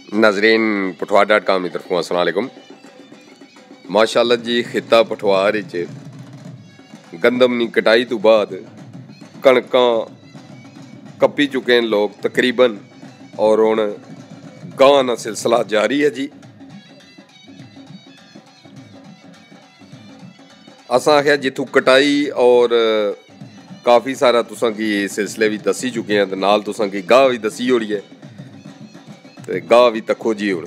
नाजरीन पठवार.com की तरफों अस्सलाम वालेकुम। माशाअल्लाह जी खिता पठवार गंदम की कटाई तो बाद कणक कपी चुके हैं लोग तकरीबन, और हुण गांह का सिलसिला जारी है जी। असां आख्या जिथों कटाई और काफ़ी सारा तुसां की सिलसिले भी दसी चुके हैं, नाल तुसां की गाह भी दसी होड़ी है, तो गाह भी तक्को जी। हुण